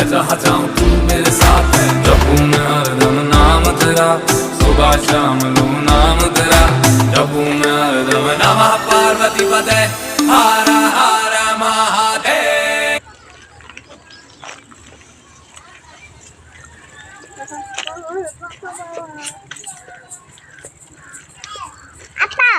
जहाँ जाऊँ तू मेरे साथ है। जपूं मैं हरदम नाम तेरा, सुबह शाम लूं नाम तेरा। जपूं मैं हरदम नमः पार्वती पते, हर हर महादेव। Apa?